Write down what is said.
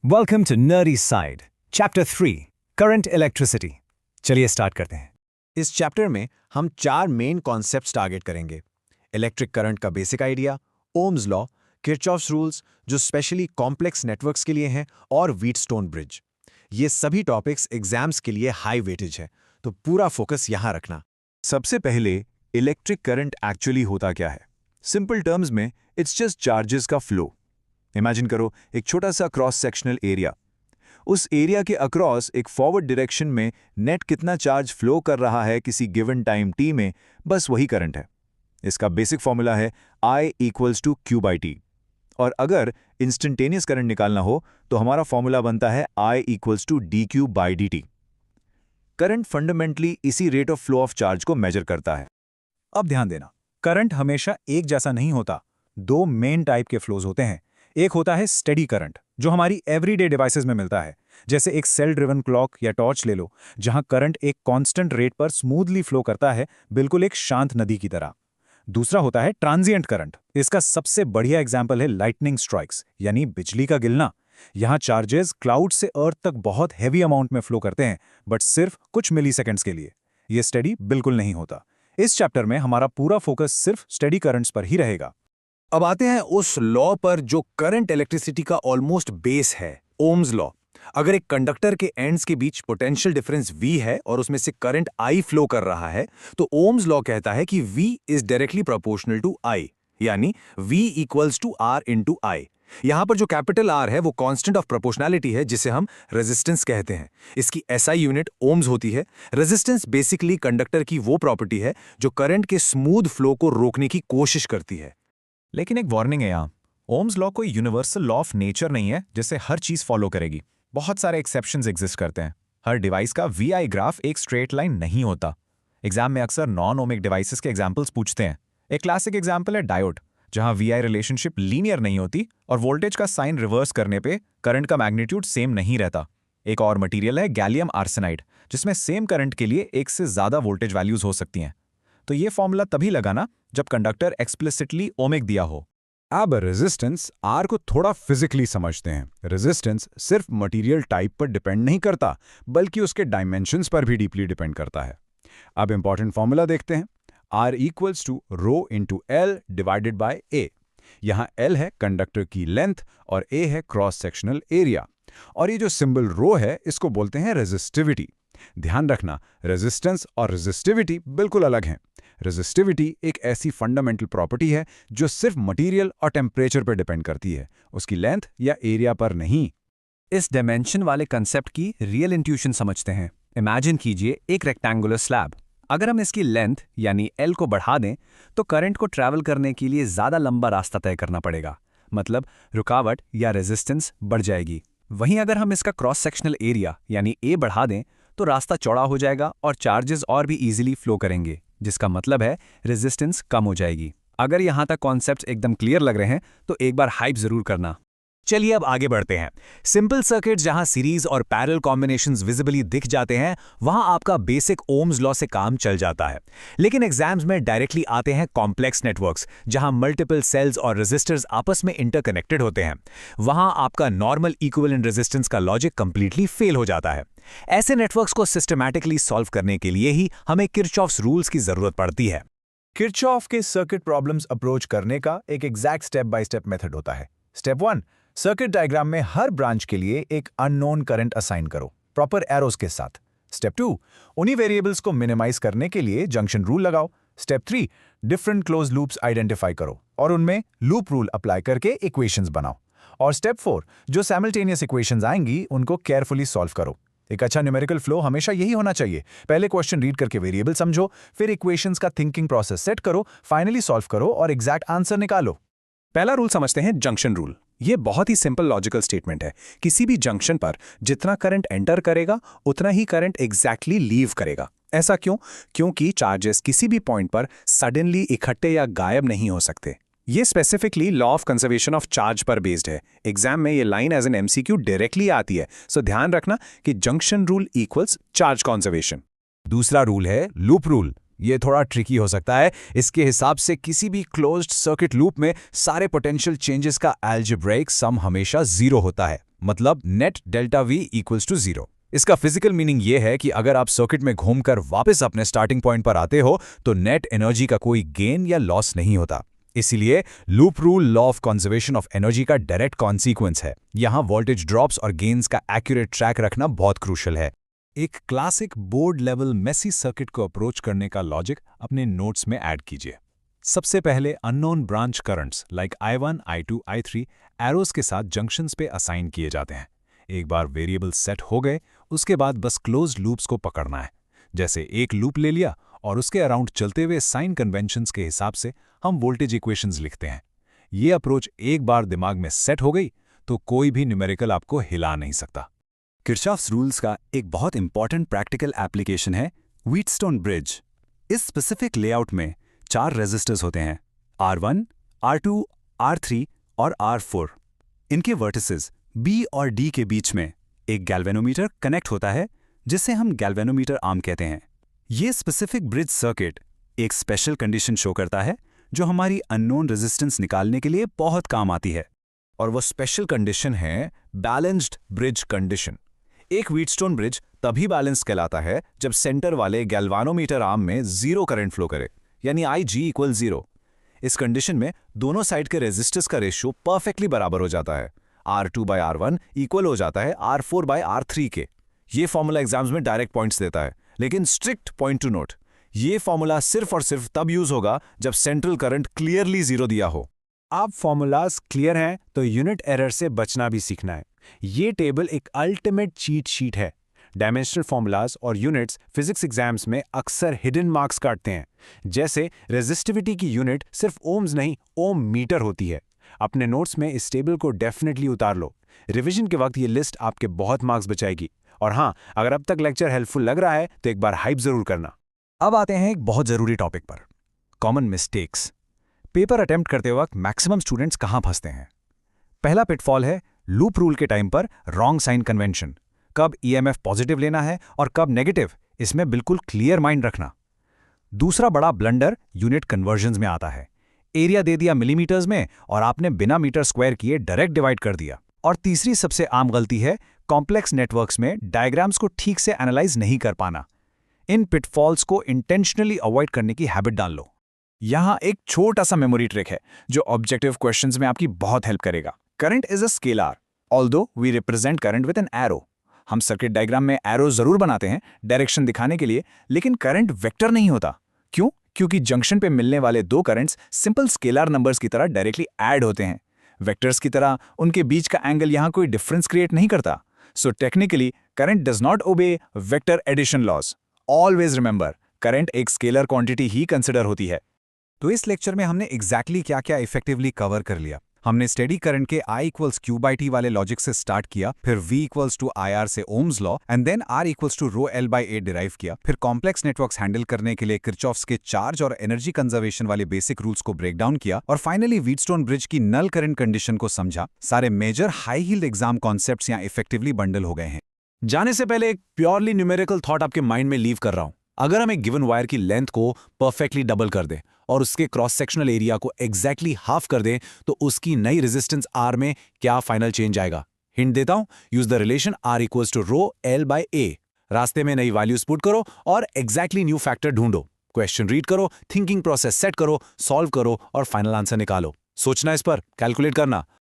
Welcome to nerdy side chapter 3 current electricity. चलिए start करते हैं। इस चैप्टर में हम 4 मेन कॉन्सेप्ट्स टारगेट करेंगे। इलेक्ट्रिक करंट का basic idea, Ohm's law, Kirchhoff's rules जो स्पेशली कॉम्प्लेक्स नेटवर्क्स के लिए हैं, और व्हीटस्टोन ब्रिज। ये सभी टॉपिक्स एग्जाम्स के लिए हाई वेटेज है, तो पूरा फोकस यहाँ रखना। सबसे पहले इलेक्ट्रिक करंट एक्चुअली होता क्या है? सिंपल टर्म्स में इट्स जस्ट चार्जेस का फ्लो। इमेजिन करो एक छोटा सा क्रॉस सेक्शनल एरिया। उस एरिया के अक्रॉस एक फॉरवर्ड डायरेक्शन में नेट कितना चार्ज फ्लो कर रहा है किसी गिवन टाइम t में, बस वही करंट है। इसका बेसिक फॉर्मूला है I = Q/T। और अगर इंस्टेंटेनियस करंट निकालना हो तो हमारा फॉर्मूला बनता है I = dQ/dt। करंट फंडामेंटली इसी rate of flow of charge को मेजर करता है। अब ध्यान देना, करंट हमेशा एक जैसा नहीं होता। दो मेन टाइप के फ्लोज होते हैं। एक होता है स्टेडी करंट, जो हमारी एवरीडे डिवाइसेस में मिलता है, जैसे एक सेल ड्रिवन क्लॉक या टॉर्च ले लो, जहां करंट एक कांस्टेंट रेट पर स्मूथली फ्लो करता है, बिल्कुल एक शांत नदी की तरह। दूसरा होता है ट्रांजिएंट करंट। इसका सबसे बढ़िया एग्जाम्पल है लाइटनिंग स्ट्राइक्स, यानी बिजली का गिरना। यहाँ चार्जेस क्लाउड से अर्थ तक बहुत हैवी अमाउंट में फ्लो करते हैं, बट सिर्फ कुछ मिलीसेकंड्स के लिए। ये स्टेडी बिल्कुल नहीं होता। इस चैप्टर में हमारा पूरा फोकस सिर्फ स्टेडी करंट्स पर ही रहेगा। अब आते हैं उस लॉ पर जो करंट इलेक्ट्रिसिटी का ऑलमोस्ट बेस है, ओम्स लॉ। अगर एक कंडक्टर के एंड्स के बीच पोटेंशियल डिफरेंस V है और उसमें से करंट I फ्लो कर रहा है, तो ओम्स लॉ कहता है कि V is directly proportional to I, यानी V = R × I। यहां पर जो कैपिटल R है वो कांस्टेंट ऑफ प्रोपोर्शनैलिटी है, जिसे हम रेजिस्टेंस कहते हैं। इसकी SI यूनिट ओम्स होती है। रेजिस्टेंस बेसिकली कंडक्टर की वो प्रॉपर्टी है जो करंट के स्मूथ फ्लो को रोकने की कोशिश करती है। लेकिन एक वार्निंग है यहाँ, ओम्स लॉ कोई यूनिवर्सल लॉ ऑफ नेचर नहीं है जिसे हर चीज फॉलो करेगी। बहुत सारे एक्सेप्शंस एग्जिस्ट करते हैं। हर डिवाइस का VI ग्राफ एक स्ट्रेट लाइन नहीं होता। एग्जाम में अक्सर नॉन ओमिक डिवाइसेस के एग्जाम्पल्स पूछते हैं। एक क्लासिक एग्जाम्पल है डायोड, जहां VI रिलेशनशिप लीनियर नहीं होती और वोल्टेज का साइन रिवर्स करने पे करंट का मैग्नीट्यूड सेम नहीं रहता। एक और मटीरियल है गैलियम आर्सेनाइड, जिसमें सेम करंट के लिए एक से ज्यादा वोल्टेज वैल्यूज हो सकती हैं। तो ये फॉर्मूला तभी लगाना जब कंडक्टर एक्सप्लिसिटली ओमिक दिया हो। अब रेजिस्टेंस R को थोड़ा फिजिकली समझते हैं। रेजिस्टेंस सिर्फ मटेरियल टाइप पर डिपेंड नहीं करता, बल्कि उसके डायमेंशंस पर भी डीपली डिपेंड करता है। अब इंपॉर्टेंट फॉर्मूला देखते हैं। R = ρ × L / A। यहाँ L है कंडक्टर की लेंथ और A है क्रॉस सेक्शनल एरिया। और ये जो सिंबल ρ है, इसको बोलते हैं रेजिस्टिविटी। ध्यान रखना, रेजिस्टेंस और रेजिस्टिविटी बिल्कुल अलग हैं। रेजिस्टिविटी एक ऐसी फंडामेंटल प्रॉपर्टी है जो सिर्फ मटेरियल और टेम्परेचर पर डिपेंड करती है, उसकी लेंथ या एरिया पर नहीं। इस डायमेंशन वाले कंसेप्ट की रियल इंट्यूशन समझते हैं। इमेजिन कीजिए एक रेक्टेंगुलर स्लैब। अगर हम इसकी लेंथ यानी L को बढ़ा दें तो करंट को ट्रैवल करने के लिए ज़्यादा लंबा रास्ता तय करना पड़ेगा, मतलब रुकावट या रेजिस्टेंस बढ़ जाएगी। वहीं अगर हम इसका क्रॉस सेक्शनल एरिया यानी A बढ़ा दें तो रास्ता चौड़ा हो जाएगा और चार्जेस और भी इजीली फ्लो करेंगे, जिसका मतलब है रेजिस्टेंस कम हो जाएगी। अगर यहाँ तक कॉन्सेप्ट्स एकदम क्लियर लग रहे हैं तो एक बार हाइप जरूर करना। चलिए अब आगे बढ़ते हैं। सिंपल सर्किट जहां सीरीज और पैरेलल कॉम्बिनेशंस विजिबली दिख जाते हैं, वहां आपका बेसिक ओम्स लॉ से काम चल जाता है। लेकिन एग्जाम्स में डायरेक्टली आते हैं कॉम्प्लेक्स नेटवर्क्स, जहां मल्टीपल सेल्स और रेजिस्टर्स आपस में इंटरकनेक्टेड होते हैं। वहां आपका नॉर्मल इक्विवेलेंट रेजिस्टेंस का लॉजिक कंप्लीटली फेल हो जाता है। ऐसे नेटवर्क्स को सिस्टमैटिकली सॉल्व करने के लिए ही हमें किरचॉफ्स रूल्स की जरूरत पड़ती है। किरचॉफ के सर्किट प्रॉब्लम्स अप्रोच करने का एक exact step by step method होता है। स्टेप 1, सर्किट डायग्राम में हर ब्रांच के लिए एक अननोन करंट असाइन करो, प्रॉपर एरोस के साथ। स्टेप 2, उन्हीं वेरिएबल्स को मिनिमाइज करने के लिए जंक्शन रूल लगाओ। Step 3, different close loops identify करो और उनमें लूप रूल अप्लाई करके इक्वेशंस बनाओ। और स्टेप 4, जो साइमल्टेनियस इक्वेशंस आएंगी उनको केयरफुली सॉल्व करो। एक अच्छा न्यूमेरिकल फ्लो हमेशा यही होना चाहिए। पहले क्वेश्चन रीड करके वेरिएबल समझो, फिर इक्वेशंस का थिंकिंग प्रोसेस सेट करो, फाइनली सॉल्व करो और एग्जैक्ट आंसर निकालो। पहला रूल समझते हैं, जंक्शन रूल। ये बहुत ही सिंपल लॉजिकल स्टेटमेंट है। किसी भी जंक्शन पर जितना करंट एंटर करेगा उतना ही करंट एग्जैक्टली लीव करेगा। ऐसा क्यों? क्योंकि चार्जेस किसी भी पॉइंट पर सडनली इकट्ठे या गायब नहीं हो सकते। ये specifically law of conservation of charge पर बेस्ड है। एग्जाम में ये line as an MCQ directly आती है, सो ध्यान रखना कि junction rule equals charge conservation. दूसरा रूल है लूप रूल। ये थोड़ा ट्रिकी हो सकता है। इसके हिसाब से किसी भी क्लोज्ड सर्किट लूप में सारे पोटेंशियल चेंजेस का अलजेब्रिक सम हमेशा 0 होता है, मतलब net delta V equals to 0। इसका फिजिकल मीनिंग ये है कि अगर आप सर्किट में घूमकर वापस अपने स्टार्टिंग पॉइंट पर आते हो तो नेट एनर्जी का कोई गेन या लॉस नहीं होता। इसीलिए loop rule law of conservation of energy का डायरेक्ट कॉन्सिक्वेंस है। यहाँ वोल्टेज ड्रॉप्स और गेन्स का एक्यूरेट ट्रैक रखना बहुत क्रूशियल है। एक classic board level messy circuit को अप्रोच करने का लॉजिक अपने नोट्स में ऐड कीजिए। सबसे पहले unknown branch currents like I1, I2, I3 arrows के साथ जंक्शंस पे असाइन किए जाते हैं। एक बार वेरिएबल सेट हो गए, उसके बाद बस क्लोज्ड लूप्स को पकड़ना है। जैसे एक लूप ले लिया और उसके अराउंड चलते हुए साइन कन्वेंशंस के हिसाब से हम वोल्टेज इक्वेशंस लिखते हैं। ये अप्रोच एक बार दिमाग में सेट हो गई तो कोई भी न्यूमेरिकल आपको हिला नहीं सकता। किरचॉफ्स रूल्स का एक बहुत इंपॉर्टेंट प्रैक्टिकल एप्लीकेशन है व्हीटस्टोन ब्रिज। इस स्पेसिफिक लेआउट में 4 रेजिस्टर्स होते हैं, R1, R2, R3 और R4। इनके वर्टिसेस B और D के बीच में एक गैल्वेनोमीटर कनेक्ट होता है, जिसे हम गैल्वेनोमीटर आर्म कहते हैं। ये स्पेसिफिक ब्रिज सर्किट एक स्पेशल कंडीशन शो करता है जो हमारी अननोन रेजिस्टेंस निकालने के लिए बहुत काम आती है। और वो स्पेशल कंडीशन है बैलेंस्ड ब्रिज कंडीशन। एक व्हीटस्टोन ब्रिज तभी बैलेंस कहलाता है जब सेंटर वाले गैल्वानोमीटर आर्म में 0 करंट फ्लो करे, यानी IG इक्वल 0। इस कंडीशन में दोनों साइड के रेजिस्टर्स का रेशियो परफेक्टली बराबर हो जाता है। R2/R1 इक्वल हो जाता है R4/R3 के। ये फॉर्मूला एग्जाम्स में डायरेक्ट पॉइंट्स देता है, लेकिन स्ट्रिक्ट पॉइंट टू नोट, ये फॉर्मूला सिर्फ और सिर्फ तब यूज होगा जब सेंट्रल करंट क्लियरली 0 दिया हो। आप फॉर्मूलाज क्लियर हैं तो यूनिट एरर से बचना भी सीखना है। ये टेबल एक अल्टीमेट चीट शीट है। डायमेंशनल फॉर्मूलाज और यूनिट्स फिजिक्स एग्जाम्स में अक्सर हिडन मार्क्स काटते हैं। जैसे रेजिस्टिविटी की यूनिट सिर्फ ओम्स नहीं, ओम मीटर होती है। अपने नोट्स में इस टेबल को डेफिनेटली उतार लो। रिवीजन के वक्त ये लिस्ट आपके बहुत मार्क्स बचाएगी। और हाँ, अगर अब तक लेक्चर हेल्पफुल लग रहा है तो एक बार हाइप जरूर करना। अब आते हैं एक बहुत जरूरी टॉपिक पर, कॉमन मिस्टेक्स। पेपर अटेम्प्ट करते वक्त मैक्सिमम स्टूडेंट्स कहाँ फंसते हैं? पहला पिटफॉल है लूप रूल के टाइम पर रॉन्ग साइन कन्वेंशन। कब EMF पॉजिटिव लेना है और कब नेगेटिव, इसमें बिल्कुल क्लियर माइंड रखना। दूसरा बड़ा ब्लंडर यूनिट कन्वर्जन्स में आता है। एरिया दे दिया मिलीमीटर्स में और आपने बिना मीटर स्क्वायर किए डायरेक्ट डिवाइड कर दिया। और तीसरी सबसे आम गलती है कॉम्प्लेक्स नेटवर्क्स में डायग्राम्स को ठीक से एनालाइज नहीं कर पाना। इन पिटफॉल्स को इंटेंशनली अवॉइड करने की हैबिट डाल लो। यहाँ एक छोटा सा मेमोरी ट्रिक है जो ऑब्जेक्टिव क्वेश्चंस में आपकी बहुत हेल्प करेगा। Current is a scalar, although we represent current with an arrow. हम सर्किट डायग्राम में एरो जरूर बनाते हैं डायरेक्शन दिखाने के लिए, लेकिन करंट वेक्टर नहीं होता। क्यों? क्योंकि जंक्शन पे मिलने वाले दो करंट्स सिंपल स्केलर नंबर्स की तरह डायरेक्टली ऐड होते हैं। वेक्टर्स की तरह उनके बीच का एंगल यहाँ कोई डिफरेंस क्रिएट नहीं करता। So technically current does not obey vector addition laws. Always remember, current एक स्केलर क्वांटिटी ही कंसिडर होती है। तो इस लेक्चर में हमने एग्जैक्टली क्या क्या इफेक्टिवली कवर कर लिया। हमने स्टेडी करंट के I इक्वल्स Q/T वाले लॉजिक से स्टार्ट किया, फिर V इक्वल्स टू IR से Ohm's law and then R equals to ρL/A derive किया, फिर कॉम्प्लेक्स नेटवर्क्स हैंडल करने के लिए किरचॉफ्स के चार्ज और एनर्जी कंजर्वेशन वाले बेसिक रूल्स को ब्रेक डाउन किया, और फाइनली व्हीटस्टोन ब्रिज की नल करंट कंडीशन को समझा। सारे major high yield exam concepts यहाँ इफेक्टिवली बंडल हो गए हैं। जाने से पहले एक प्योरली न्यूमेरिकल थॉट आपके माइंड में लीव कर रहा हूं। अगर हम एक गिवन वायर की लेंथ को परफेक्टली डबल कर दें और उसके क्रॉस सेक्शनल एरिया को एग्जैक्टली हाफ कर दें, तो उसकी नई रेजिस्टेंस R में क्या फाइनल चेंज आएगा? हिंट देता हूं, use the relation R equals to ρL/A। रास्ते में नई वैल्यूज पुट करो और एग्जैक्टली न्यू फैक्टर ढूंढो, क्वेश्चन रीड करो, थिंकिंग प्रोसेस सेट करो, सॉल्व करो और फाइनल आंसर निकालो। सोचना इस पर, कैलकुलेट करना,